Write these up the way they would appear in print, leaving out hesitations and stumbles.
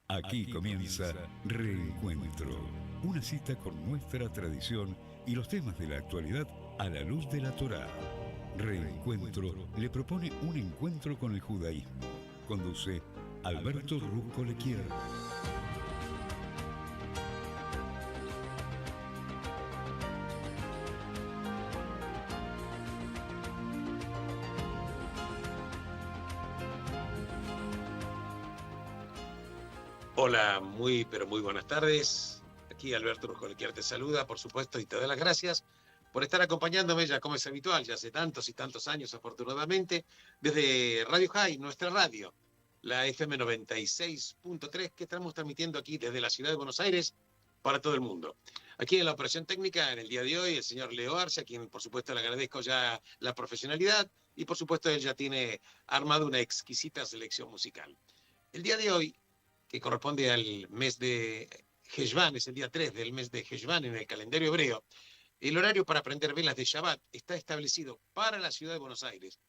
Aquí comienza Reencuentro, una cita con nuestra tradición y los temas de la actualidad a la luz de la Torá. Reencuentro le propone un encuentro con el judaísmo. Conduce Alberto Rusco Lequier. Hola, pero muy buenas tardes. Aquí Alberto Ruscolequier te saluda, por supuesto, y te doy las gracias por estar acompañándome, ya como es habitual, ya hace tantos y tantos años, afortunadamente, desde Radio High, nuestra radio, la FM 96.3, que estamos transmitiendo aquí desde la ciudad de Buenos Aires para todo el mundo. Aquí en la operación técnica, en el día de hoy, el señor Leo Arce, a quien, por supuesto, le agradezco ya la profesionalidad, y, por supuesto, él ya tiene armado una exquisita selección musical. El día de hoy, que corresponde al mes de Heshvan, es el día 3 del mes de Heshvan en el calendario hebreo, el horario para prender velas de Shabbat está establecido para la ciudad de Buenos Aires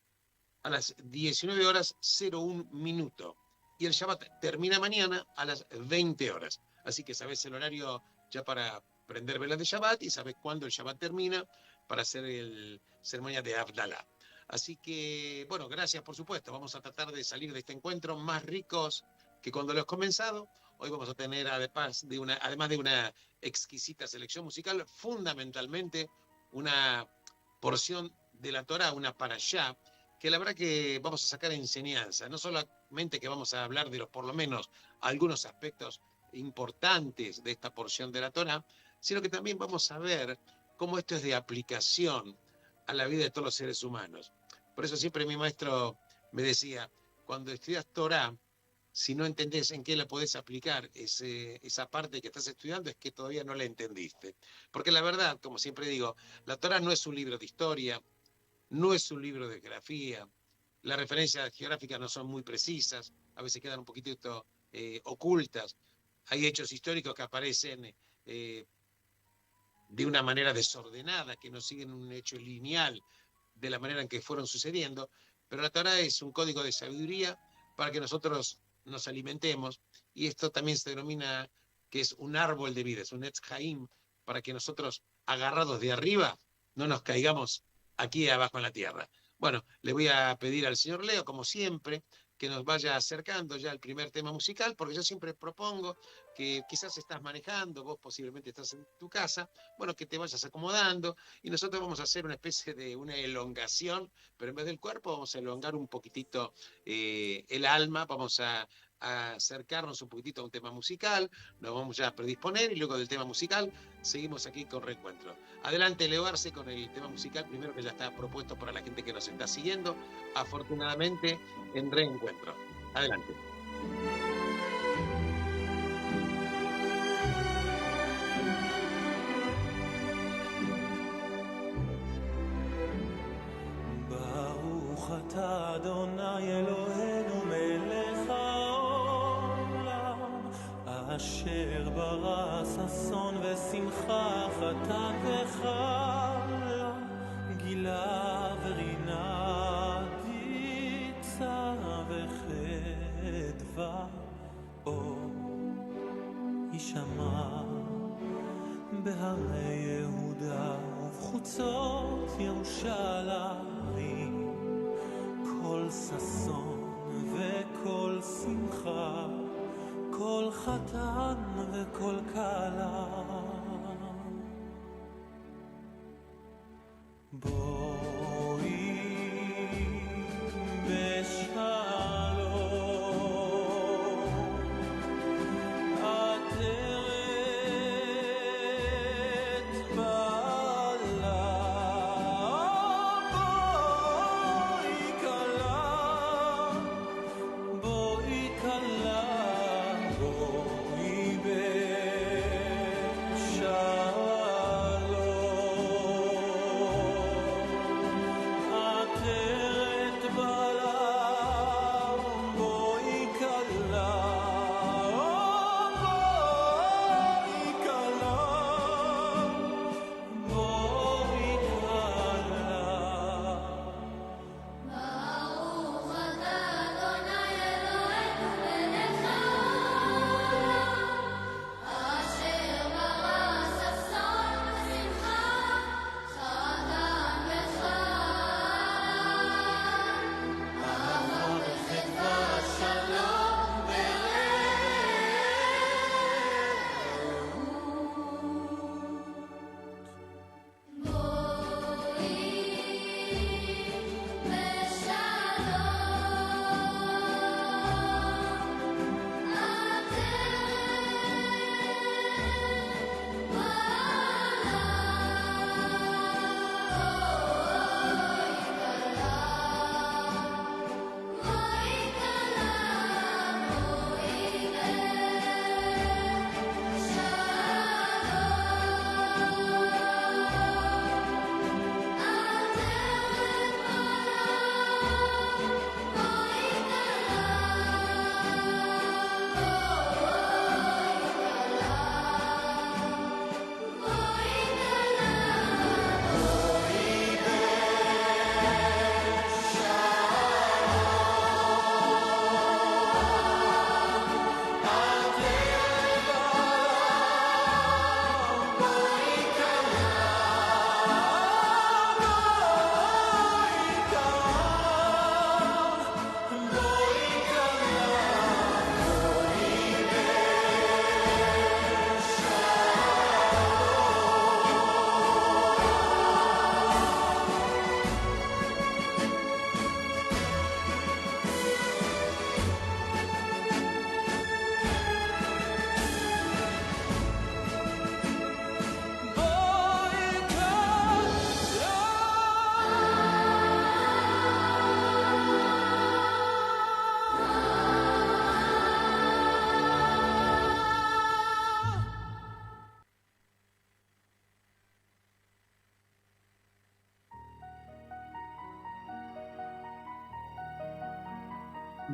a las 19 horas 01 minuto. Y el Shabbat termina mañana a las 20 horas. Así que sabes el horario ya para prender velas de Shabbat y sabes cuándo el Shabbat termina para hacer el ceremonia de Havdalah. Así que, bueno, gracias por supuesto. Vamos a tratar de salir de este encuentro más ricos que cuando lo hemos comenzado. Hoy vamos a tener, además de una exquisita selección musical, fundamentalmente una porción de la Torá, una parashá, que la verdad que vamos a sacar enseñanza. No solamente que vamos a hablar de por lo menos algunos aspectos importantes de esta porción de la Torá, sino que también vamos a ver cómo esto es de aplicación a la vida de todos los seres humanos. Por eso siempre mi maestro me decía, cuando estudias Torá, si no entendés en qué la podés aplicar, esa parte que estás estudiando, es que todavía no la entendiste. Porque la verdad, como siempre digo, la Torá no es un libro de historia, no es un libro de geografía, las referencias geográficas no son muy precisas, a veces quedan un poquitito ocultas. Hay hechos históricos que aparecen de una manera desordenada, que no siguen un hecho lineal de la manera en que fueron sucediendo, pero la Torá es un código de sabiduría para que nosotros nos alimentemos, y esto también se denomina que es un árbol de vida, es un Etz Haim, para que nosotros, agarrados de arriba, no nos caigamos aquí abajo en la tierra. Bueno, le voy a pedir al señor Leo, como siempre, que nos vaya acercando ya al primer tema musical, porque yo siempre propongo que quizás estás manejando, vos posiblemente estás en tu casa, bueno, que te vayas acomodando, y nosotros vamos a hacer una especie de una elongación, pero en vez del cuerpo vamos a elongar un poquitito el alma, vamos a acercarnos un poquitito a un tema musical, nos vamos ya a predisponer, y luego del tema musical seguimos aquí con Reencuentro. Adelante, Leo Arce, con el tema musical, primero, que ya está propuesto para la gente que nos está siguiendo, afortunadamente, en Reencuentro. Adelante. ברוך אתה אדוני אלוהינו מלך העולם, אשר ברא ששון ושמחה, חתן וחלה, גילה ורינה, דיצה וחדווה, אור יישמע בהרי יהודה ובחוצות ירושלים, כל ששון וכל שמחה, כל חתן וכל כלה. בואי בשלום, עטרת בעלה, בואי כלה, בואי בשלום.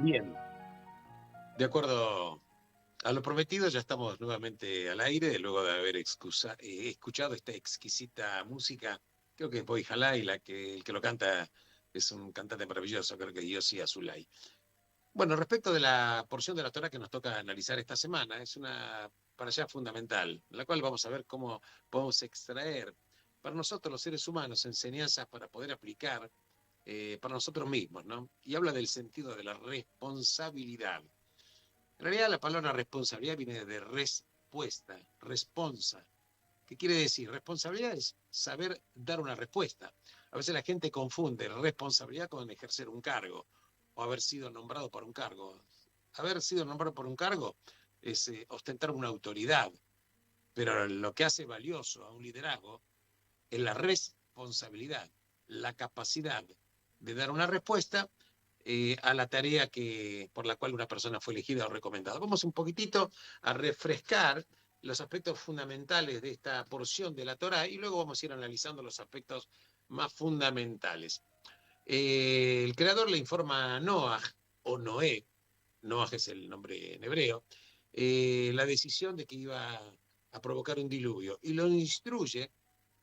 Bien, de acuerdo a lo prometido, ya estamos nuevamente al aire, luego de haber escuchado esta exquisita música. Creo que es Boy Halai, el que lo canta es un cantante maravilloso, creo que Yossi Azulay. Bueno, respecto de la porción de la Torah que nos toca analizar esta semana, es una para allá fundamental, en la cual vamos a ver cómo podemos extraer para nosotros los seres humanos enseñanzas para poder aplicar para nosotros mismos, ¿no? Y habla del sentido de la responsabilidad. En realidad la palabra responsabilidad viene de respuesta, responsa. ¿Qué quiere decir? Responsabilidad es saber dar una respuesta. A veces la gente confunde responsabilidad con ejercer un cargo o haber sido nombrado por un cargo. Haber sido nombrado por un cargo es ostentar una autoridad, pero lo que hace valioso a un liderazgo es la responsabilidad, la capacidad de dar una respuesta a la tarea por la cual una persona fue elegida o recomendada. Vamos un poquitito a refrescar los aspectos fundamentales de esta porción de la Torá y luego vamos a ir analizando los aspectos más fundamentales. El creador le informa a Noaj, o Noé, Noaj es el nombre en hebreo, la decisión de que iba a provocar un diluvio y lo instruye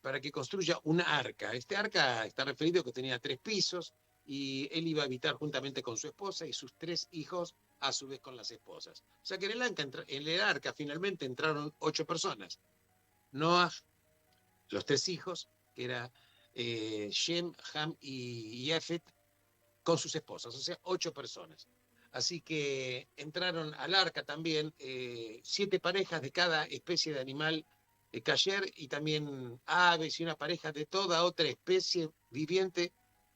para que construya una arca. Este arca está referido que tenía 3 pisos y él iba a habitar juntamente con su esposa y sus 3 hijos, a su vez con las esposas. O sea que en el arca finalmente entraron 8 personas. Noah, los 3 hijos, que era Shem, Ham y Jafet, con sus esposas, o sea, 8 personas. Así que entraron al arca también 7 parejas de cada especie de animal kasher y también aves y una pareja de toda otra especie viviente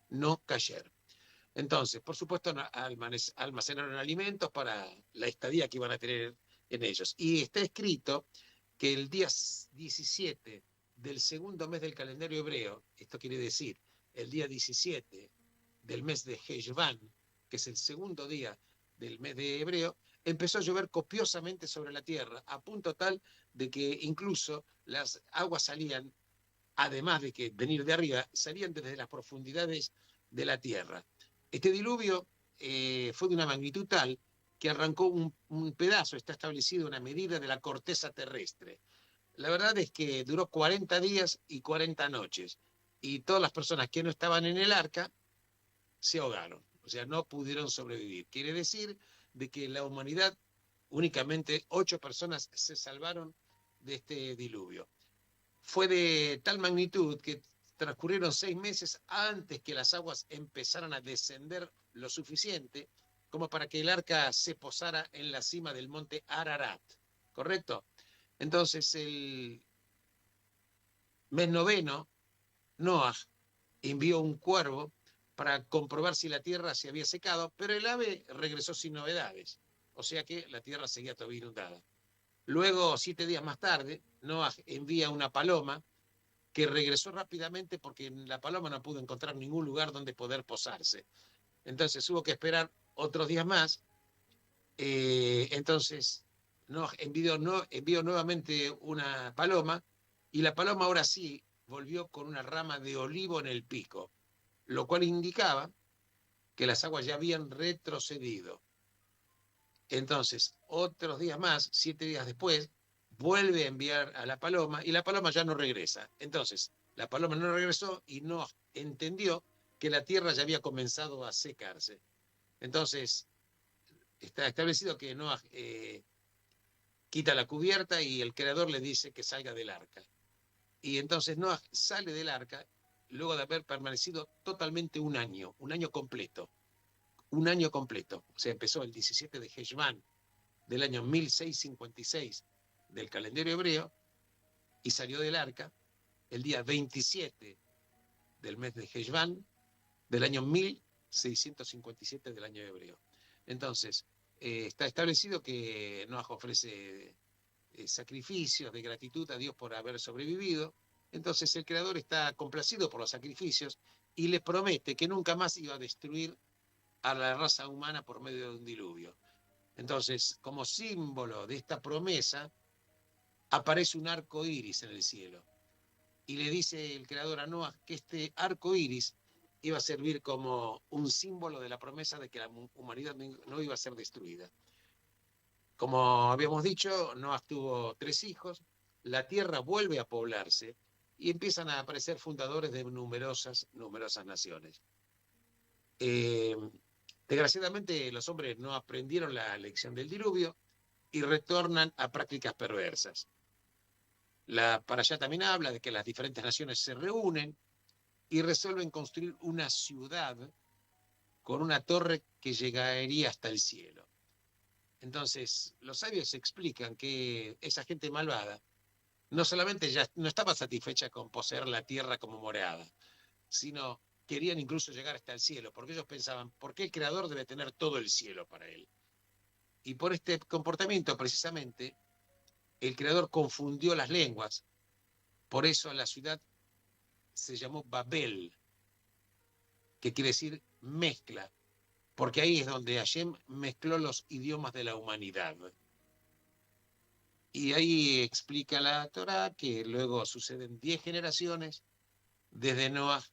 no kasher. Entonces, por supuesto, almacenaron alimentos para la estadía que iban a tener en ellos. Y está escrito que el día 17 del segundo mes del calendario hebreo, esto quiere decir el día 17 del mes de Heshvan, que es el segundo día del mes de hebreo, empezó a llover copiosamente sobre la tierra, a punto tal de que incluso las aguas salían, además de que venir de arriba, salían desde las profundidades de la tierra. Este diluvio fue de una magnitud tal que arrancó un pedazo, está establecido una medida de la corteza terrestre. La verdad es que duró 40 días y 40 noches, y todas las personas que no estaban en el arca se ahogaron, o sea, no pudieron sobrevivir. Quiere decir de que la humanidad, únicamente 8 personas se salvaron de este diluvio. Fue de tal magnitud que transcurrieron 6 meses antes que las aguas empezaran a descender lo suficiente como para que el arca se posara en la cima del monte Ararat, ¿correcto? Entonces, el mes noveno, Noah envió un cuervo para comprobar si la tierra se había secado, pero el ave regresó sin novedades, o sea que la tierra seguía todavía inundada. Luego, 7 días más tarde, Noah envía una paloma que regresó rápidamente porque la paloma no pudo encontrar ningún lugar donde poder posarse. Entonces hubo que esperar otros días más. Entonces Noah envió nuevamente una paloma y la paloma ahora sí volvió con una rama de olivo en el pico, lo cual indicaba que las aguas ya habían retrocedido. Entonces, otros días más, 7 días después, vuelve a enviar a la paloma y la paloma ya no regresa. Entonces, la paloma no regresó y no entendió que la tierra ya había comenzado a secarse. Entonces, está establecido que Noah quita la cubierta y el creador le dice que salga del arca. Y entonces Noah sale del arca luego de haber permanecido totalmente un año completo. Un año completo. O sea, empezó el 17 de Heshvan del año 1656 del calendario hebreo y salió del arca el día 27 del mes de Heshvan del año 1657 del año hebreo. Entonces, está establecido que Noah ofrece sacrificios de gratitud a Dios por haber sobrevivido. Entonces el Creador está complacido por los sacrificios y le promete que nunca más iba a destruir a la raza humana por medio de un diluvio. Entonces, como símbolo de esta promesa, aparece un arco iris en el cielo. Y le dice el Creador a Noah que este arco iris iba a servir como un símbolo de la promesa de que la humanidad no iba a ser destruida. Como habíamos dicho, Noah tuvo 3 hijos, la tierra vuelve a poblarse y empiezan a aparecer fundadores de numerosas naciones. Desgraciadamente los hombres no aprendieron la lección del diluvio y retornan a prácticas perversas. La Parashá también habla de que las diferentes naciones se reúnen y resuelven construir una ciudad con una torre que llegaría hasta el cielo. Entonces, los sabios explican que esa gente malvada no solamente ya no estaba satisfecha con poseer la tierra como morada, sino querían incluso llegar hasta el cielo, porque ellos pensaban, ¿por qué el Creador debe tener todo el cielo para él? Y por este comportamiento, precisamente, el Creador confundió las lenguas. Por eso la ciudad se llamó Babel, que quiere decir mezcla, porque ahí es donde Hashem mezcló los idiomas de la humanidad. Y ahí explica la Torá que luego suceden 10 generaciones desde Noah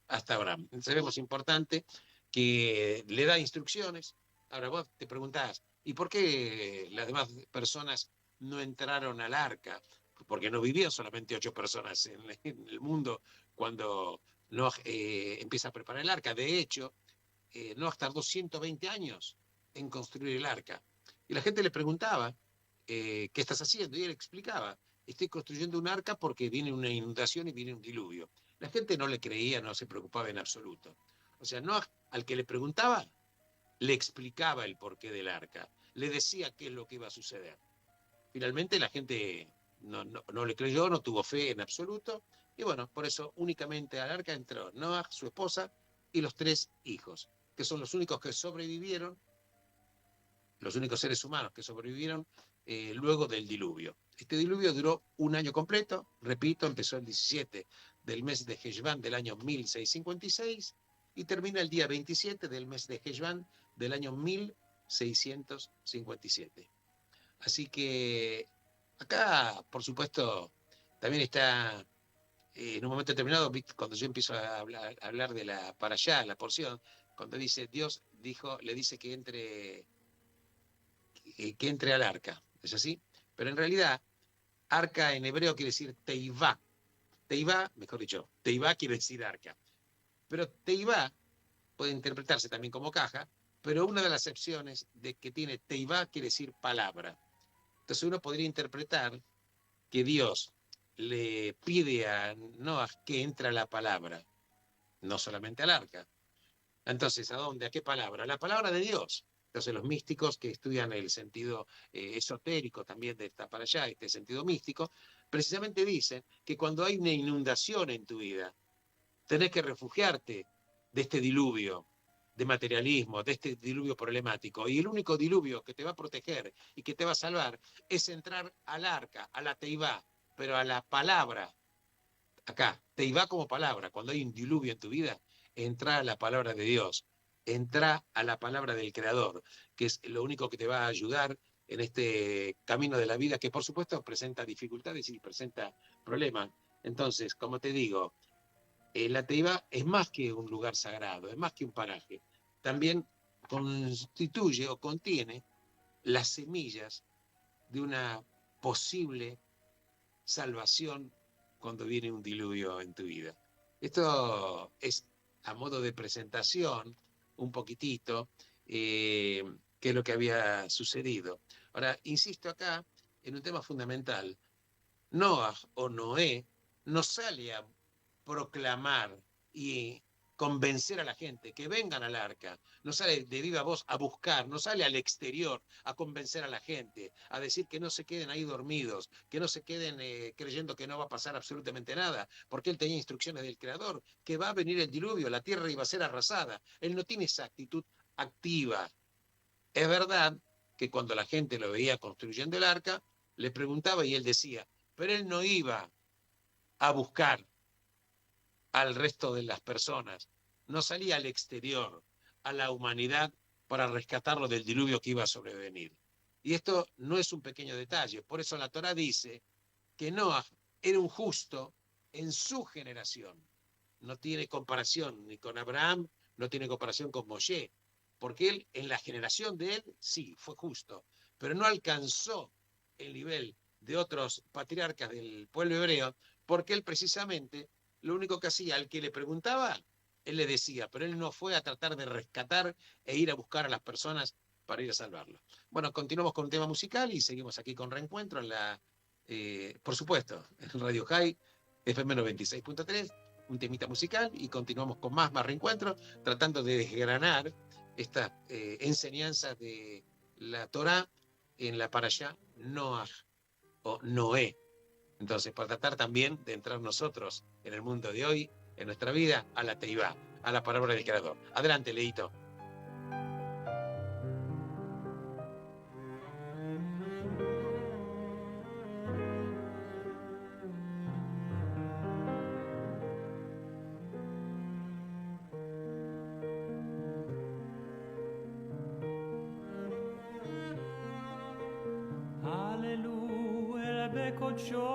hasta Abraham. Entonces vemos importante que le da instrucciones. Ahora vos te preguntás, ¿y por qué las demás personas no entraron al arca? Porque no vivían solamente 8 personas en el mundo cuando Noah empieza a preparar el arca. De hecho, Noah tardó 120 años en construir el arca. Y la gente le preguntaba, ¿qué estás haciendo? Y él explicaba, estoy construyendo un arca porque viene una inundación y viene un diluvio. La gente no le creía, no se preocupaba en absoluto. O sea, Noah, al que le preguntaba, le explicaba el porqué del arca, le decía qué es lo que iba a suceder. Finalmente la gente no le creyó, no tuvo fe en absoluto, y bueno, por eso únicamente al arca entró Noah, su esposa, y los 3 hijos, que son los únicos que sobrevivieron, los únicos seres humanos que sobrevivieron luego del diluvio. Este diluvio duró 1 año completo, repito, empezó el 17 del mes de Heshvan del año 1656 y termina el día 27 del mes de Heshvan del año 1657. Así que acá, por supuesto, también está, en un momento determinado, cuando yo empiezo a hablar de la parashá, la porción, cuando dice, Dios le dice que entre al arca, ¿es así? Pero en realidad, arca en hebreo quiere decir teivá. Teivá, mejor dicho, teivá quiere decir arca. Pero teivá puede interpretarse también como caja, pero una de las excepciones de que tiene teivá quiere decir palabra. Entonces uno podría interpretar que Dios le pide a Noah que entre a la palabra, no solamente al arca. Entonces, ¿a dónde? ¿A qué palabra? La palabra de Dios. Entonces los místicos que estudian el sentido esotérico también de esta para allá, este sentido místico, precisamente dicen que cuando hay una inundación en tu vida, tenés que refugiarte de este diluvio de materialismo, de este diluvio problemático. Y el único diluvio que te va a proteger y que te va a salvar es entrar al arca, a la teivá, pero a la palabra. Acá, teivá como palabra. Cuando hay un diluvio en tu vida, entra a la palabra de Dios. Entra a la palabra del Creador, que es lo único que te va a ayudar en este camino de la vida, que por supuesto presenta dificultades y presenta problemas. Entonces, como te digo, la teivá es más que un lugar sagrado, es más que un paraje. También constituye o contiene las semillas de una posible salvación cuando viene un diluvio en tu vida. Esto es a modo de presentación, un poquitito, qué es lo que había sucedido. Ahora, insisto acá en un tema fundamental. Noah o Noé no sale a proclamar y convencer a la gente que vengan al arca, no sale de viva voz a buscar, no sale al exterior a convencer a la gente, a decir que no se queden ahí dormidos, que no se queden creyendo que no va a pasar absolutamente nada, porque él tenía instrucciones del Creador, que va a venir el diluvio, la tierra iba a ser arrasada. Él no tiene esa actitud activa. Es verdad que cuando la gente lo veía construyendo el arca, le preguntaba y él decía, pero él no iba a buscar al resto de las personas, no salía al exterior, a la humanidad, para rescatarlo del diluvio que iba a sobrevenir. Y esto no es un pequeño detalle, por eso la Torá dice que Noah era un justo en su generación. no tiene comparación ni con Abraham, no tiene comparación con Moshe, porque él, en la generación de él, sí, fue justo, pero no alcanzó el nivel de otros patriarcas del pueblo hebreo, porque él precisamente lo único que hacía, al que le preguntaba, él le decía, pero él no fue a tratar de rescatar e ir a buscar a las personas para ir a salvarlos. Bueno, continuamos con un tema musical y seguimos aquí con Reencuentro en por supuesto, en Radio High, FM 96.3, un temita musical y continuamos con más Reencuentro, tratando de desgranar estas enseñanzas de la Torá en la Parashá Noaj o Noé. Entonces, para tratar también de entrar nosotros en el mundo de hoy, en nuestra vida, a la Teivá, a la palabra del Creador. Adelante, Leito. Hallelujah, Bekocho,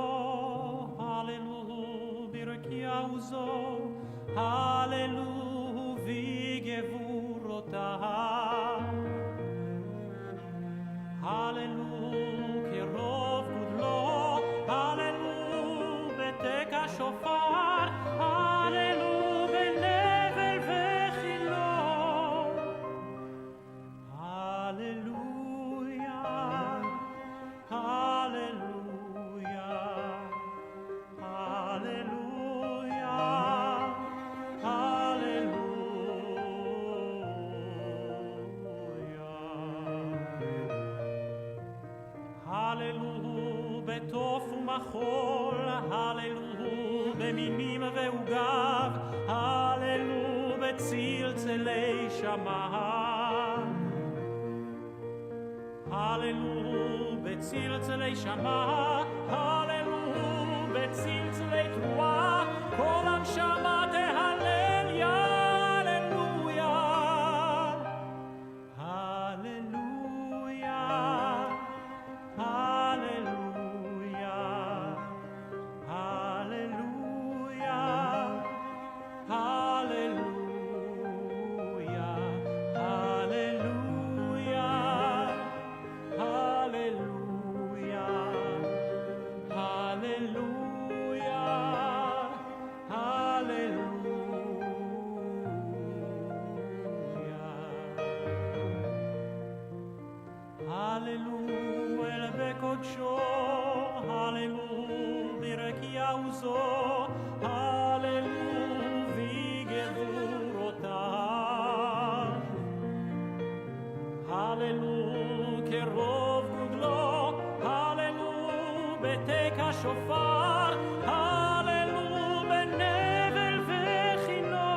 Hallelujah, Birkiauzo, Hallelujah, Vigevurota, Hallelujah, Kirov Gudlo, Hallelujah, Beteka Shofar, Hallelujah, Benevel Vechilo, Hallelujah. Hallelujah, hallelujah, hallelujah. Hallelujah, בתוף ומחול, הללויה, במינים ועוגב, הללויה, בצלצלי שמים. הללויה, בצלצלי שמה, הללויה, בצלצלי תרועה, כל הנשמה תהלל, יא הללויה. הללויה, הללויה, הללויה, הללויה, הללויה. Hallelujah, hallelujah, hallelujah. Hallelujah, el bekocho, hallelujah, birkiauzo, hallelujah, vigevurotah. Hallelujah, kerov gudlo, hallelujah, beteka shofar, hallelujah, benevel vechino.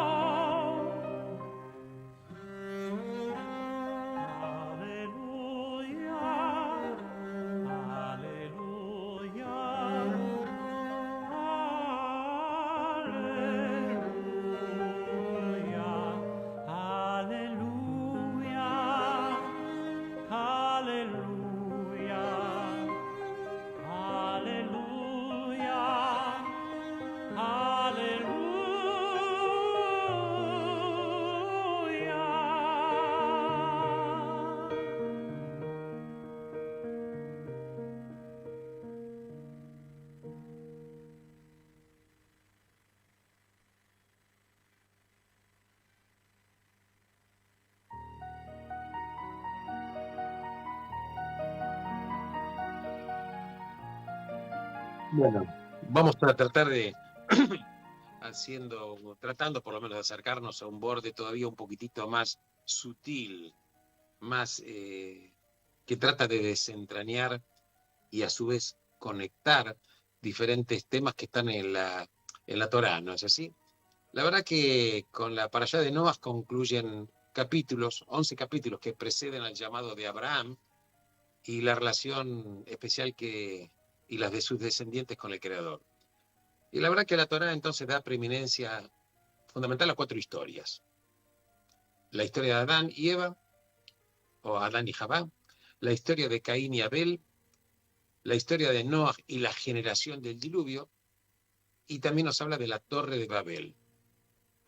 Hallelujah, hallelujah, hallelujah. Bueno, vamos a tratar de tratando por lo menos de acercarnos a un borde todavía un poquitito más sutil, más que trata de desentrañar y a su vez conectar diferentes temas que están en la Torá, ¿no es así? La verdad que con la Parashá de Noaj concluyen capítulos, 11 capítulos que preceden al llamado de Abraham y la relación especial y las de sus descendientes con el Creador. Y la verdad que la Torá entonces da preeminencia fundamental a 4 historias. La historia de Adán y Eva, o Adán y Javá, la historia de Caín y Abel, la historia de Noaj y la generación del diluvio, y también nos habla de la Torre de Babel.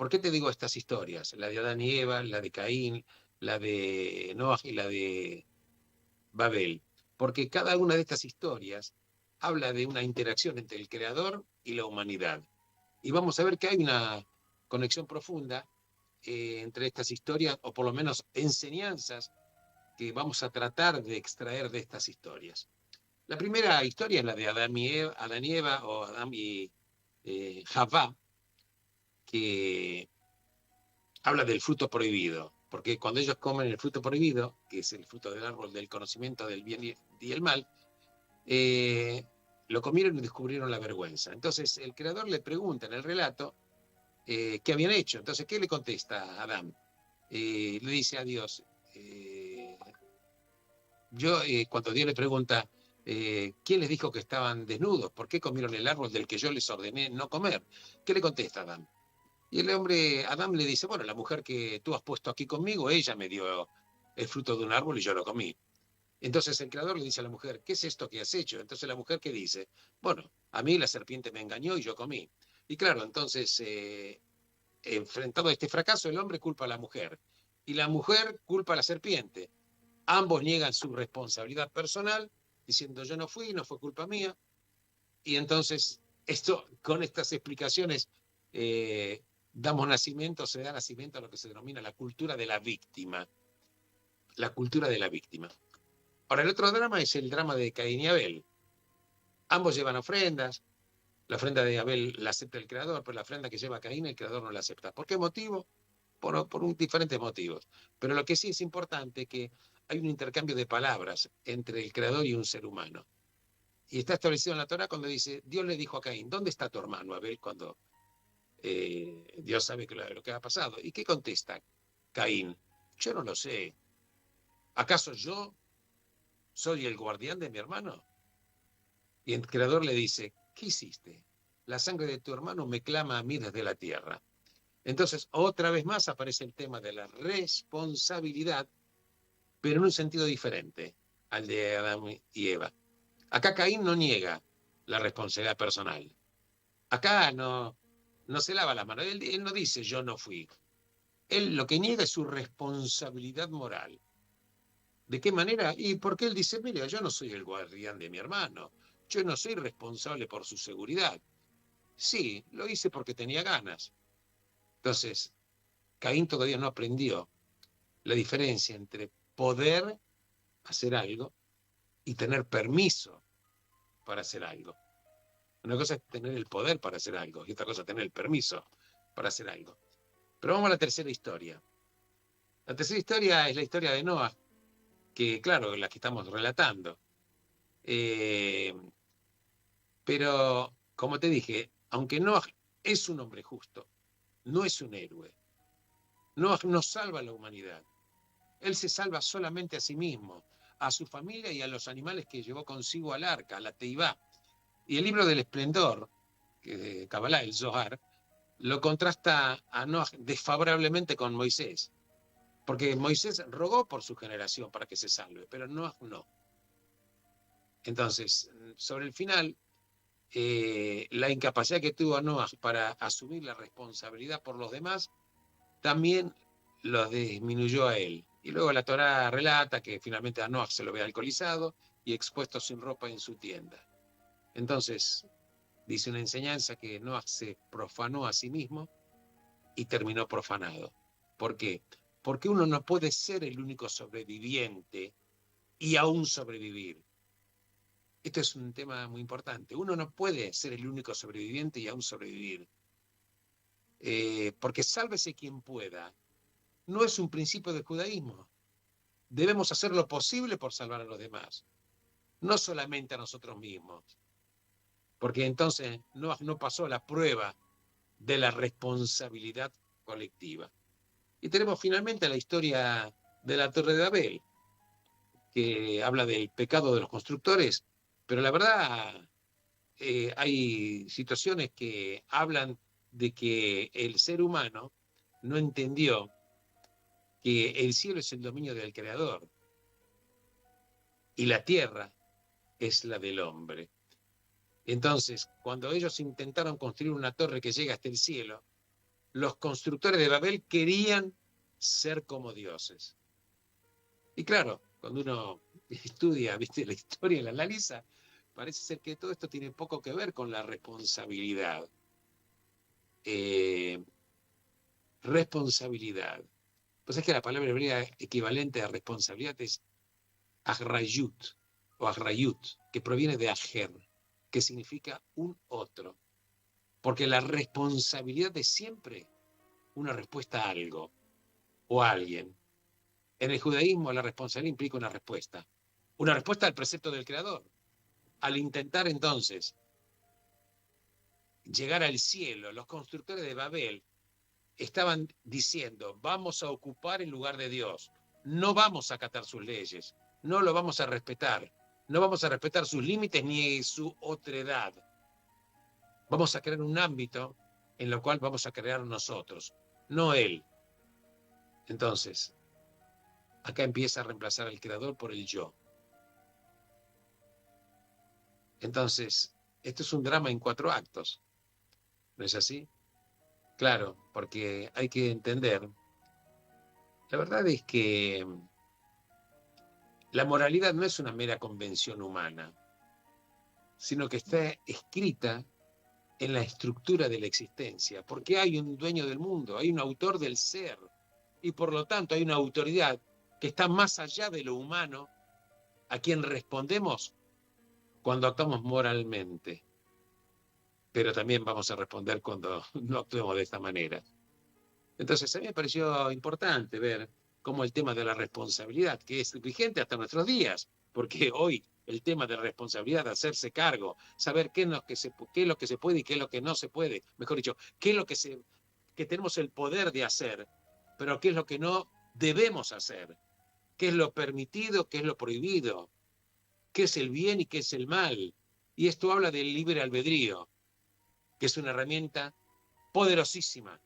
¿Por qué te digo estas historias? La de Adán y Eva, la de Caín, la de Noah y la de Babel. Porque cada una de estas historias habla de una interacción entre el creador y la humanidad. Y vamos a ver que hay una conexión profunda entre estas historias, o por lo menos enseñanzas que vamos a tratar de extraer de estas historias. La primera historia es la de Adán y Eva o Adán y Javá, que habla del fruto prohibido, porque cuando ellos comen el fruto prohibido, que es el fruto del árbol del conocimiento del bien y el mal, lo comieron y descubrieron la vergüenza. Entonces el creador le pregunta en el relato qué habían hecho. Entonces, ¿qué le contesta a Adán? Le dice a Dios, cuando Dios le pregunta, ¿quién les dijo que estaban desnudos? ¿Por qué comieron el árbol del que yo les ordené no comer? ¿Qué le contesta Adán? Y el hombre, Adán le dice, bueno, la mujer que tú has puesto aquí conmigo, ella me dio el fruto de un árbol y yo lo comí. Entonces el creador le dice a la mujer, ¿qué es esto que has hecho? Entonces la mujer, ¿qué dice? Bueno, a mí la serpiente me engañó y yo comí. Y claro, entonces, enfrentado a este fracaso, el hombre culpa a la mujer y la mujer culpa a la serpiente. Ambos niegan su responsabilidad personal, diciendo yo no fui, no fue culpa mía. Y entonces, con estas explicaciones, se da nacimiento a lo que se denomina la cultura de la víctima. La cultura de la víctima. Ahora, el otro drama es el drama de Caín y Abel. Ambos llevan ofrendas. La ofrenda de Abel la acepta el creador, pero la ofrenda que lleva Caín el creador no la acepta. ¿Por qué motivo? Por diferentes motivos. Pero lo que sí es importante es que hay un intercambio de palabras entre el creador y un ser humano. Y está establecido en la Torá cuando dice, Dios le dijo a Caín, ¿dónde está tu hermano Abel? Cuando Dios sabe lo que ha pasado. ¿Y qué contesta Caín? Yo no lo sé. ¿Acaso yo soy el guardián de mi hermano? Y el creador le dice, ¿qué hiciste? La sangre de tu hermano me clama a mí desde la tierra. Entonces, otra vez más aparece el tema de la responsabilidad, pero en un sentido diferente al de Adán y Eva. Acá Caín no niega la responsabilidad personal. Acá no se lava las manos. Él no dice yo no fui. Él lo que niega es su responsabilidad moral. ¿De qué manera? Y porque él dice, mira, yo no soy el guardián de mi hermano. Yo no soy responsable por su seguridad. Sí, lo hice porque tenía ganas. Entonces, Caín todavía no aprendió la diferencia entre poder hacer algo y tener permiso para hacer algo. Una cosa es tener el poder para hacer algo y otra cosa es tener el permiso para hacer algo. Pero vamos a la tercera historia. La tercera historia es la historia de Noah, que claro, la que estamos relatando. Pero, como te dije, aunque Noah es un hombre justo, no es un héroe. Noah no salva a la humanidad. Él se salva solamente a sí mismo, a su familia y a los animales que llevó consigo al arca, a la Teibá. Y el libro del esplendor, de Kabbalah, el Zohar, lo contrasta a Noah desfavorablemente con Moisés. Porque Moisés rogó por su generación para que se salve, pero Noah no. Entonces, sobre el final, la incapacidad que tuvo Noah para asumir la responsabilidad por los demás, también lo disminuyó a él. Y luego la Torá relata que finalmente a Noah se lo ve alcoholizado y expuesto sin ropa en su tienda. Entonces, dice una enseñanza que Noah se profanó a sí mismo y terminó profanado. ¿Por qué? Porque uno no puede ser el único sobreviviente y aún sobrevivir. Esto es un tema muy importante. Uno no puede ser el único sobreviviente y aún sobrevivir. Porque sálvese quien pueda. No es un principio del judaísmo. Debemos hacer lo posible por salvar a los demás. No solamente a nosotros mismos. Porque entonces no pasó la prueba de la responsabilidad colectiva. Y tenemos finalmente la historia de la Torre de Babel, que habla del pecado de los constructores, pero la verdad hay situaciones que hablan de que el ser humano no entendió que el cielo es el dominio del Creador y la tierra es la del hombre. Entonces, cuando ellos intentaron construir una torre que llega hasta el cielo, los constructores de Babel querían ser como dioses. Y claro, cuando uno estudia, ¿viste?, la historia y la analiza, parece ser que todo esto tiene poco que ver con la responsabilidad. Responsabilidad. Pues es que la palabra hebrea equivalente a responsabilidad es agrayut o agrayut, que proviene de ajer, que significa un otro. Porque la responsabilidad es siempre una respuesta a algo o a alguien. En el judaísmo la responsabilidad implica una respuesta al precepto del Creador. Al intentar entonces llegar al cielo, los constructores de Babel estaban diciendo, vamos a ocupar el lugar de Dios, no vamos a acatar sus leyes, no lo vamos a respetar, no vamos a respetar sus límites ni su otredad. Vamos a crear un ámbito en lo cual vamos a crear nosotros, no él. Entonces, acá empieza a reemplazar al creador por el yo. Entonces, esto es un drama en 4 actos, ¿no es así? Claro, porque hay que entender, la verdad es que la moralidad no es una mera convención humana, sino que está escrita en la estructura de la existencia, porque hay un dueño del mundo, hay un autor del ser, y por lo tanto hay una autoridad que está más allá de lo humano, a quien respondemos cuando actuamos moralmente. Pero también vamos a responder cuando no actuemos de esta manera. Entonces, a mí me pareció importante ver cómo el tema de la responsabilidad, que es vigente hasta nuestros días, porque hoy el tema de la responsabilidad, de hacerse cargo, saber qué es lo que se puede y qué es lo que no se puede, mejor dicho, qué es lo que tenemos el poder de hacer, pero qué es lo que no debemos hacer, qué es lo permitido, qué es lo prohibido, qué es el bien y qué es el mal. Y esto habla del libre albedrío, que es una herramienta poderosísima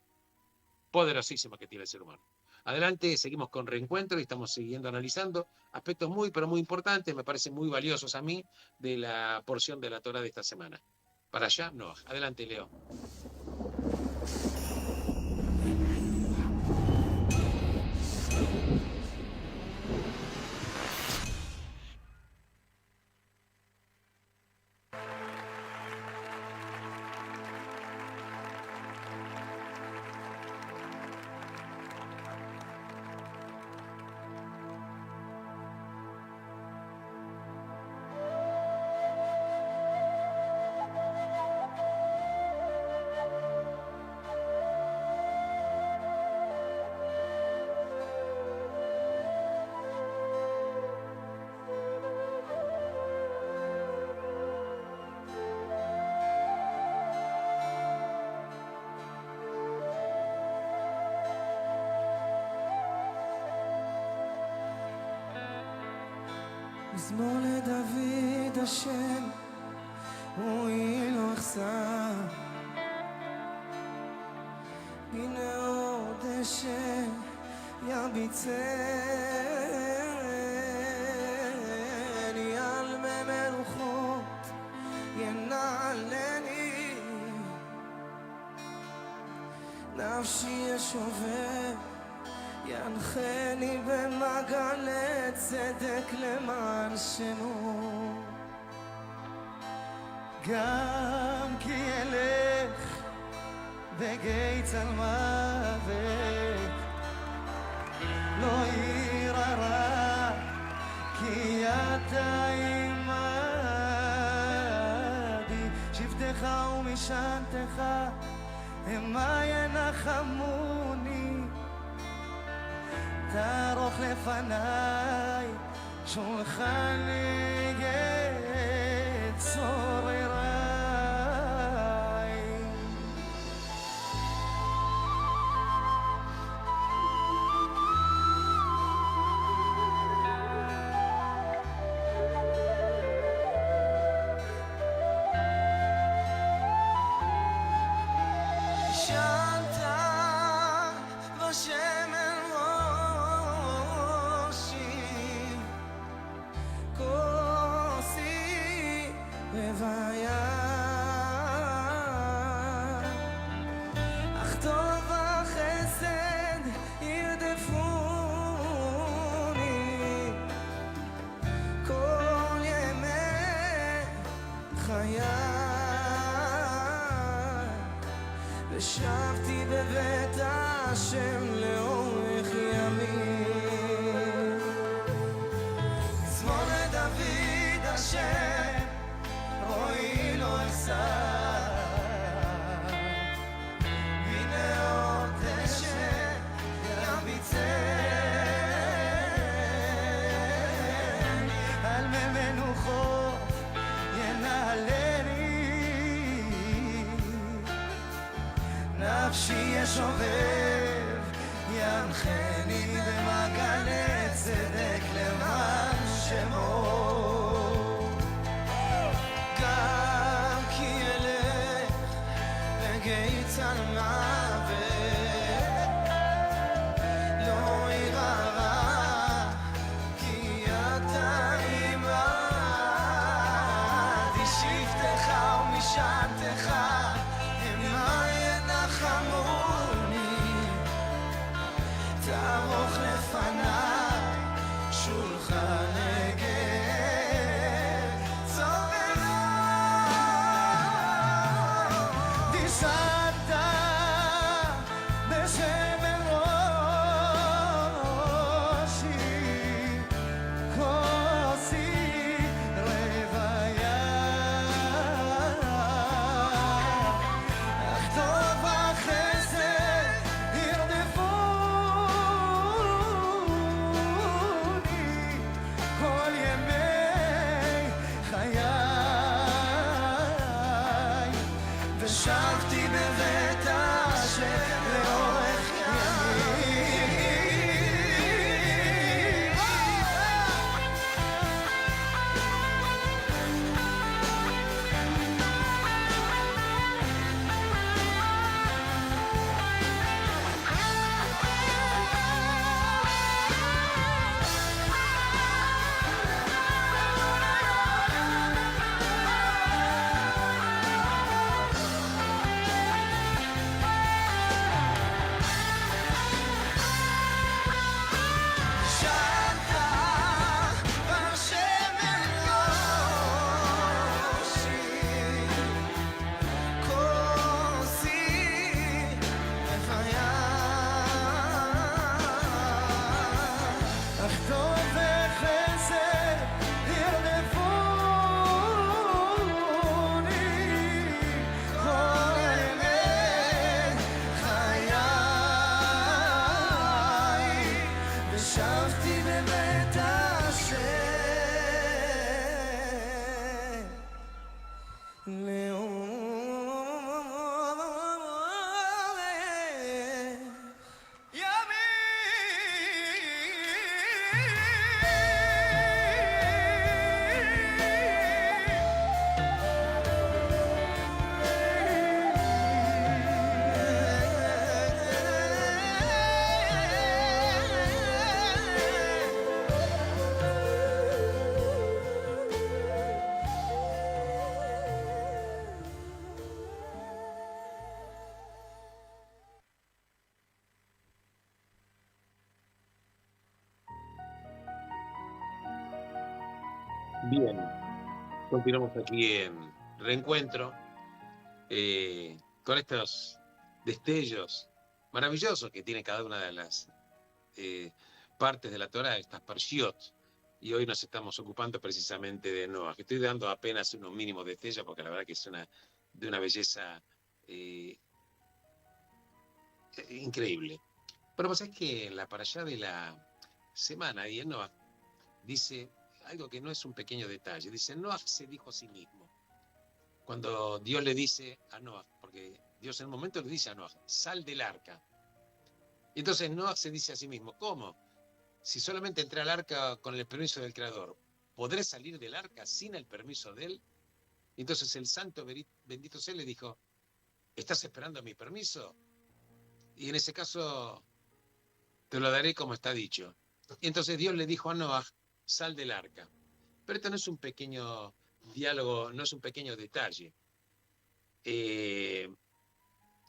que tiene el ser humano. Adelante, seguimos con Reencuentro y estamos siguiendo analizando aspectos muy, pero muy importantes, me parecen muy valiosos a mí, de la porción de la Torá de esta semana. Para allá, no. Adelante, Leo. מזמור לדוד השם, הוא לא יחסר. הנה עוד השם יביצני על מי מלוכות ינעלני, נפשי ישובר ינחני במעגלי צדק למען שמו. גם כי אלך בגיא צלמוות לא אירא רע, כי אתה עמדי. שבטך ומשענתך המה ינחמוני, תערוך לפניי שולחן צורריי. שנת בשמן ראשי, כוסי רוויה, אך טובה בחיי, ושבתי בבית השם לאורך ימים. מזמור לדוד השם, רואי לו אשא, הנה עוד דשא יביצני, על מי מנוחות ינהלני, נפשי ישובב ינחני, במעגלי צדק למען שמו. גם כי אלך בגיא צל מוות, לא אירא רע, כי אתה עמדי, שבטך ומשענתך המה ינחמוני, תערוך לפניי שולחן הגר צוררה, דיסנת בשמן ראשי, כוסי רוויה, אך טוב החסד ירדפוני כל ימי חיי, ושבתי בבית השם לאורך ימים. שנת בשמן ראשי, כוסי רוויה, אך טוב וחסד ירדפוני כל ימי חיי, ושבתי בבית השם לאורך Bien, continuamos aquí en Reencuentro, con estos destellos maravillosos que tiene cada una de las partes de la Torá, estas parshiot, y hoy nos estamos ocupando precisamente de Noah, que estoy dando apenas unos mínimos destellos porque la verdad que es de una belleza increíble. Pero pues es que en la parashá de la semana y en Noah dice algo que no es un pequeño detalle. Dice, Noah se dijo a sí mismo. Cuando Dios le dice a Noah, porque Dios en un momento le dice a Noah, sal del arca. Y entonces Noah se dice a sí mismo, ¿cómo? Si solamente entré al arca con el permiso del Creador, ¿podré salir del arca sin el permiso de él? Y entonces el santo bendito sea le dijo, ¿estás esperando mi permiso? Y en ese caso te lo daré como está dicho. Y entonces Dios le dijo a Noah, sal del arca. Pero esto no es un pequeño diálogo, no es un pequeño detalle.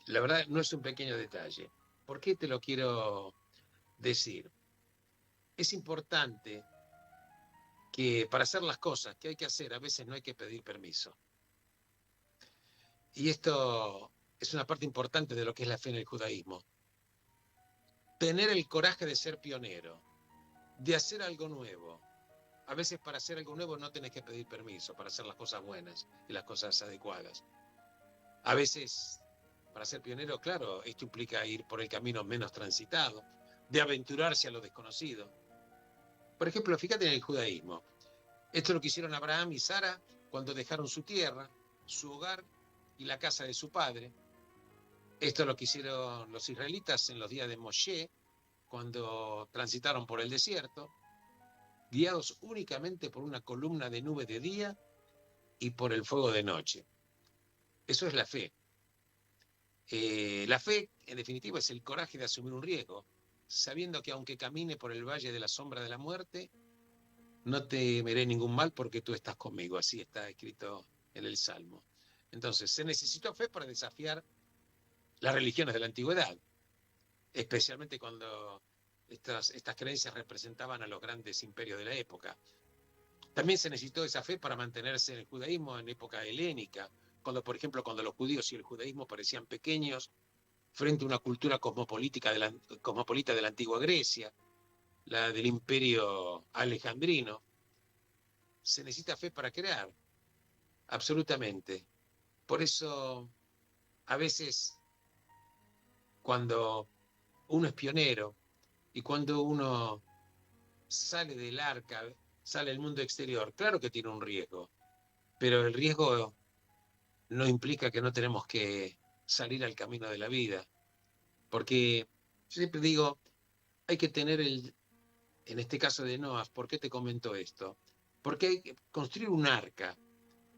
La verdad, no es un pequeño detalle. ¿Por qué te lo quiero decir? Es importante que para hacer las cosas que hay que hacer, a veces no hay que pedir permiso. Y esto es una parte importante de lo que es la fe en el judaísmo. Tener el coraje de ser pionero, de hacer algo nuevo. A veces para hacer algo nuevo no tenés que pedir permiso para hacer las cosas buenas y las cosas adecuadas. A veces, para ser pionero, claro, esto implica ir por el camino menos transitado, de aventurarse a lo desconocido. Por ejemplo, fíjate en el judaísmo. Esto es lo que hicieron Abraham y Sara cuando dejaron su tierra, su hogar y la casa de su padre. Esto es lo que hicieron los israelitas en los días de Moshe, cuando transitaron por el desierto, guiados únicamente por una columna de nube de día y por el fuego de noche. Eso es la fe. La fe, en definitiva, es el coraje de asumir un riesgo, sabiendo que aunque camine por el valle de la sombra de la muerte, no temeré ningún mal porque tú estás conmigo. Así está escrito en el Salmo. Entonces, se necesitó fe para desafiar las religiones de la antigüedad, especialmente cuando estas creencias representaban a los grandes imperios de la época. También se necesitó esa fe para mantenerse en el judaísmo en época helénica, cuando, por ejemplo, cuando los judíos y el judaísmo parecían pequeños frente a una cultura cosmopolita de la antigua Grecia, la del imperio alejandrino. Se necesita fe para crear, absolutamente. Por eso, a veces, cuando uno es pionero y cuando uno sale del arca, sale al mundo exterior, claro que tiene un riesgo, pero el riesgo no implica que no tenemos que salir al camino de la vida, porque yo siempre digo, hay que tener en este caso de Noah, ¿por qué te comento esto? Porque hay que construir un arca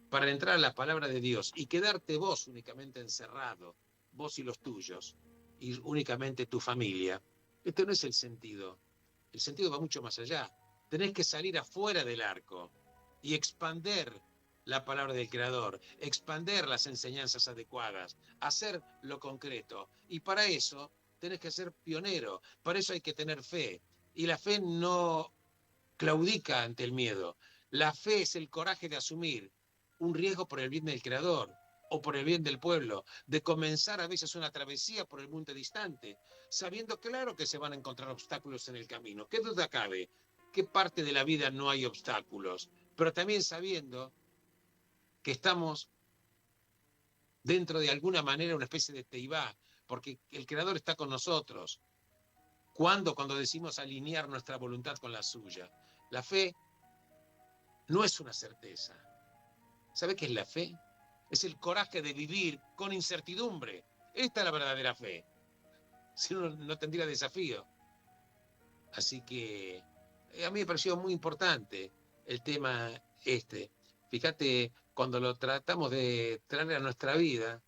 para entrar a la palabra de Dios y quedarte vos únicamente encerrado, vos y los tuyos, y únicamente tu familia. Esto no es el sentido. El sentido va mucho más allá. Tenés que salir afuera del arco y expander la palabra del Creador, expander las enseñanzas adecuadas, hacer lo concreto. Y para eso tenés que ser pionero, para eso hay que tener fe. Y la fe no claudica ante el miedo. La fe es el coraje de asumir un riesgo por el bien del Creador o por el bien del pueblo, de comenzar a veces una travesía por el mundo distante, sabiendo claro que se van a encontrar obstáculos en el camino. ¿Qué duda cabe? ¿Qué parte de la vida no hay obstáculos? Pero también sabiendo que estamos dentro de alguna manera una especie de teibá, porque el Creador está con nosotros. ¿Cuándo? Cuando decimos alinear nuestra voluntad con la suya. La fe no es una certeza. ¿Sabe qué es la fe? Es el coraje de vivir con incertidumbre. Esta es la verdadera fe. Si no, no tendría desafío. Así que a mí me pareció muy importante el tema este. Fíjate, cuando lo tratamos de traer a nuestra vida,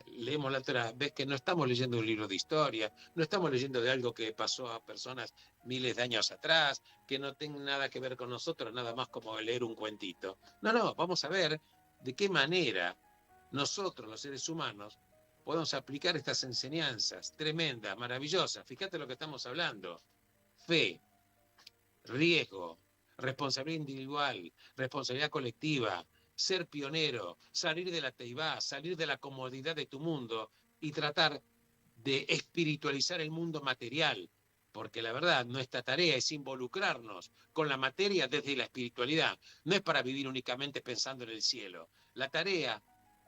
leemos la Torá, ves que no estamos leyendo un libro de historia, no estamos leyendo de algo que pasó a personas miles de años atrás, que no tenga nada que ver con nosotros, nada más como leer un cuentito. No, vamos a ver de qué manera nosotros, los seres humanos, podemos aplicar estas enseñanzas tremendas, maravillosas. Fíjate lo que estamos hablando. Fe, riesgo, responsabilidad individual, responsabilidad colectiva, ser pionero, salir de la teibá, salir de la comodidad de tu mundo y tratar de espiritualizar el mundo material, porque la verdad, nuestra tarea es involucrarnos con la materia desde la espiritualidad, no es para vivir únicamente pensando en el cielo. La tarea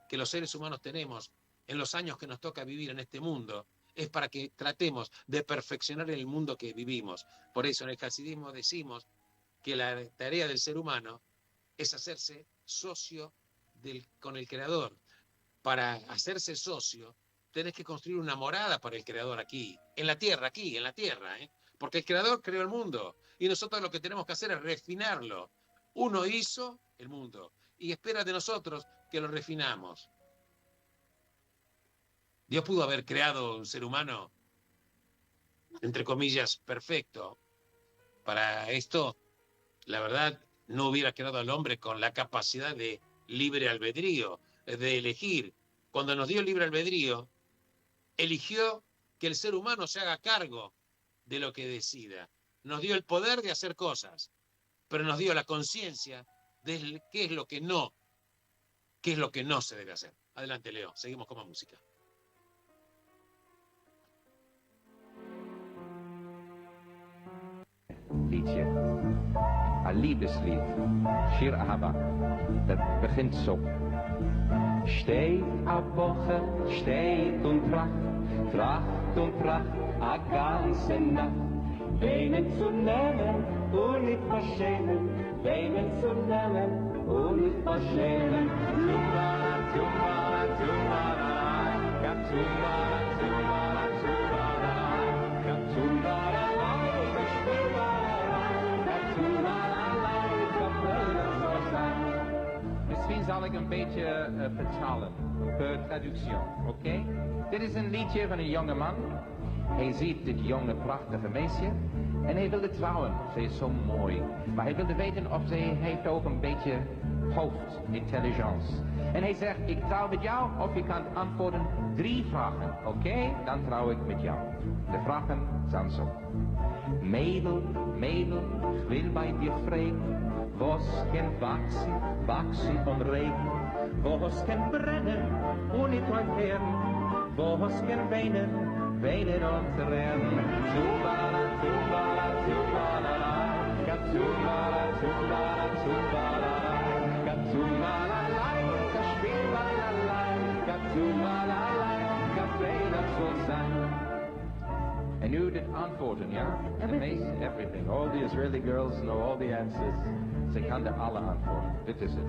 que los seres humanos tenemos en los años que nos toca vivir en este mundo es para que tratemos de perfeccionar el mundo que vivimos. Por eso en el hasidismo decimos que la tarea del ser humano es hacerse socio con el Creador. Para hacerse socio, tenés que construir una morada para el Creador aquí, en la tierra, ¿eh? Porque el Creador creó el mundo y nosotros lo que tenemos que hacer es refinarlo. Uno hizo el mundo y espera de nosotros que lo refinamos. Dios pudo haber creado un ser humano, entre comillas, perfecto. Para esto, la verdad, no hubiera creado al hombre con la capacidad de libre albedrío, de elegir. Cuando nos dio libre albedrío, eligió que el ser humano se haga cargo de lo que decida. Nos dio el poder de hacer cosas, pero nos dio la conciencia de qué es lo que no qué es lo que no se debe hacer. Adelante, Leo, seguimos con más música. Liedje. Een liefdeslied. Shir Ahava. Dat begint zo. Steht a Woche, steht und Tracht und Tracht, a ganze Nacht. Weinen zu nehmen und nicht verschämen, weinen zu nehmen und nicht verschämen. Tumala, tumala, tumala, tumala, tumala, tumala, tumala, Misschien zal ik een beetje vertalen, per traductie, oké? Dit is een liedje van een jonge man. Hij ziet dit jonge prachtige meisje en hij wilde trouwen. Ze is zo mooi. Maar hij wilde weten of zij heeft ook een beetje hoofdintelligence. En hij zegt, ik trouw met jou of je kan antwoorden 3 vragen. Oké? Dan trouw ik met jou. De vragen zijn zo. Mädel, Mädel, ich will bei dir fragen, was kann wachsen, wachsen und regen, was kann brennen und nicht entfernen, was kann weinen, weinen und tränen. Zubala, zubala, zubala, zubala, zubala, zubala, zubala, En nu dit antwoorden, ja? Amazing, everything. All the Israeli girls know all the answers. Ze kan er alle antwoorden. Dit is het.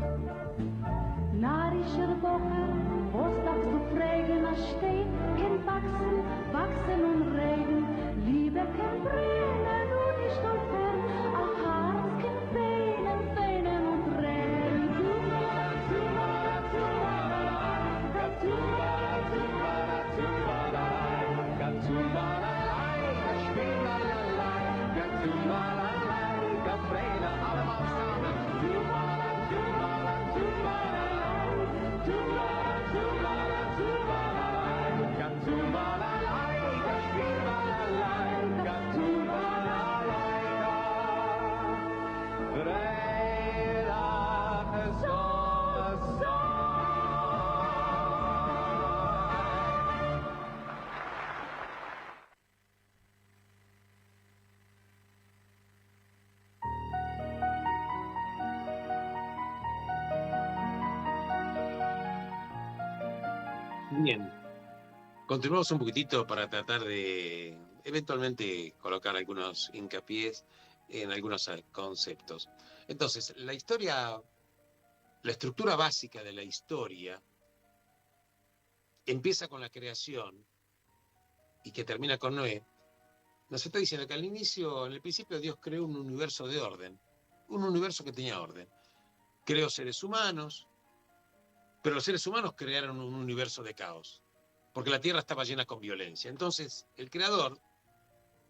Narischer Woche, was darfst du fragen, als steht, kann wachsen, wachsen und regen. Liebe kann brennen und nicht entfernen, ein Herz kann weinen, weinen und rennen. Zubala, zubala, zubala, zubala, zubala, zubala, zubala. Bien, continuamos un poquitito para tratar de eventualmente colocar algunos hincapiés en algunos conceptos. Entonces, la historia, la estructura básica de la historia empieza con la creación y que termina con Noé. Nos está diciendo que al inicio, en el principio, Dios creó un universo de orden, un universo que tenía orden. Creó seres humanos, pero los seres humanos crearon un universo de caos, porque la tierra estaba llena con violencia. Entonces, el creador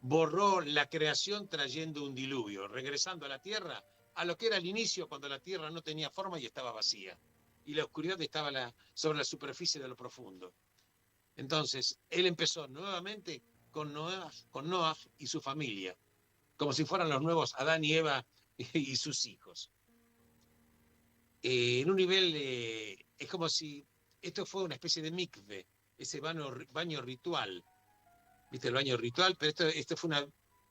borró la creación trayendo un diluvio, regresando a la tierra a lo que era el inicio, cuando la tierra no tenía forma y estaba vacía, y la oscuridad estaba sobre la superficie de lo profundo. Entonces, él empezó nuevamente con Noah y su familia, como si fueran los nuevos Adán y Eva y sus hijos. En un nivel, es como si esto fue una especie de mikve, ese baño ritual, ¿viste? El baño ritual, pero esto fue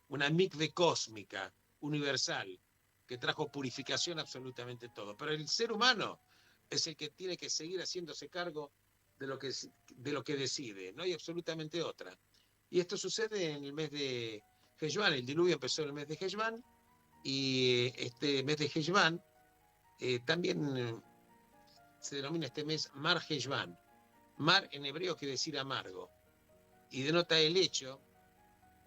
una mikve cósmica, universal, que trajo purificación absolutamente todo. Pero el ser humano es el que tiene que seguir haciéndose cargo de lo que decide, no hay absolutamente otra. Y esto sucede en el mes de Heshvan, el diluvio empezó en el mes de Heshvan, y este mes de Heshvan también se denomina este mes Mar Heshvan. Mar en hebreo quiere decir amargo, y denota el hecho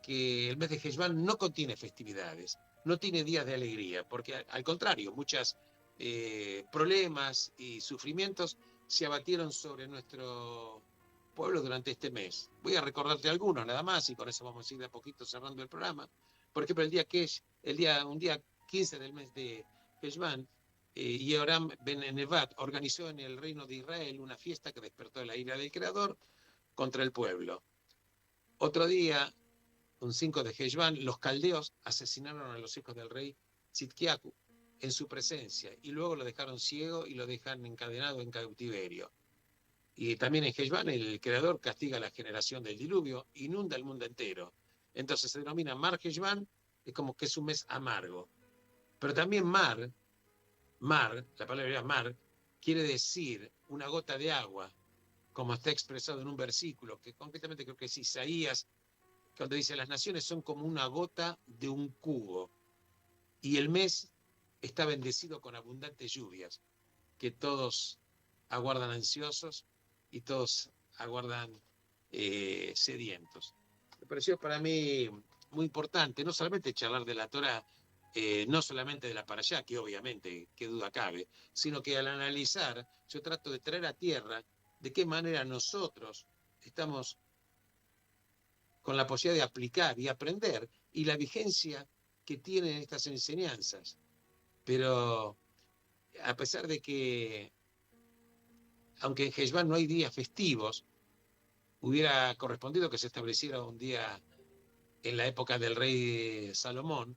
que el mes de Heshvan no contiene festividades, no tiene días de alegría, porque al contrario, muchos problemas y sufrimientos se abatieron sobre nuestro pueblo durante este mes. Voy a recordarte algunos nada más, y con eso vamos a ir de a poquito cerrando el programa. Por ejemplo, un día 15 del mes de Heshvan, Yehoram ben Nevat organizó en el reino de Israel una fiesta que despertó la ira del Creador contra el pueblo. Otro día, un 5 de Heshvan, los caldeos asesinaron a los hijos del rey Tzidkiaku, en su presencia, y luego lo dejaron ciego y lo dejan encadenado en cautiverio. Y también en Heshvan el creador castiga a la generación del diluvio, inunda el mundo entero. Entonces se denomina Mar Heshvan, es como que es un mes amargo. Pero también mar, la palabra mar, quiere decir una gota de agua, como está expresado en un versículo, que concretamente creo que es Isaías, cuando dice, las naciones son como una gota de un cubo, y el mes está bendecido con abundantes lluvias, que todos aguardan ansiosos y todos aguardan sedientos. Me pareció para mí muy importante, no solamente charlar de la Torá, no solamente de la Parashá, que obviamente, qué duda cabe, sino que al analizar, yo trato de traer a tierra de qué manera nosotros estamos con la posibilidad de aplicar y aprender, y la vigencia que tienen estas enseñanzas. Pero a pesar de que, aunque en Heshvan no hay días festivos, hubiera correspondido que se estableciera un día en la época del rey Salomón,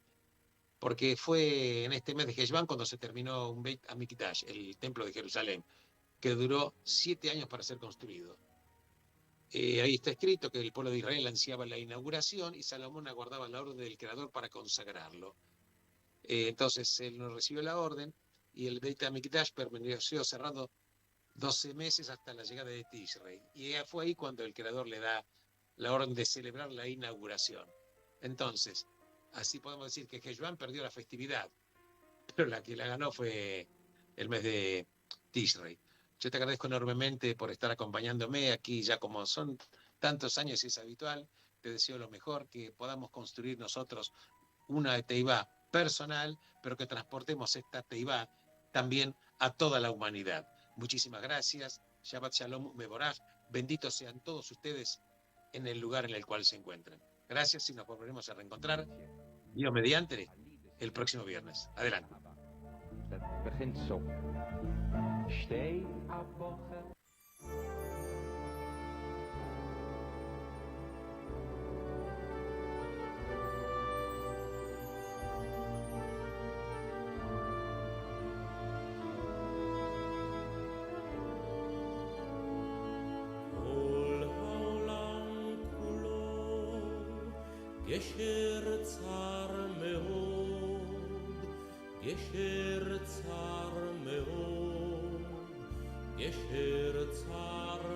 porque fue en este mes de Heshvan cuando se terminó un Beit Hamikdash, el templo de Jerusalén, que duró 7 años para ser construido. Ahí está escrito que el pueblo de Israel ansiaba la inauguración y Salomón aguardaba la orden del Creador para consagrarlo. Entonces él no recibió la orden y el Beit HaMikdash permaneció cerrado 12 meses hasta la llegada de Tishrei. Y fue ahí cuando el Creador le da la orden de celebrar la inauguración. Entonces, así podemos decir que Heshvan perdió la festividad, pero la que la ganó fue el mes de Tishrei. Yo te agradezco enormemente por estar acompañándome aquí, ya como son tantos años y es habitual. Te deseo lo mejor, que podamos construir nosotros una teivá personal, pero que transportemos esta teivá también a toda la humanidad. Muchísimas gracias. Shabbat Shalom Mevorach. Benditos sean todos ustedes en el lugar en el cual se encuentran. Gracias y nos volveremos a reencontrar, Dios mediante, el próximo viernes. Adelante. Dat begint zo. Stay abbochen. כל העולם כולו גשר צר מאוד, גשר צר מאוד, גשר צר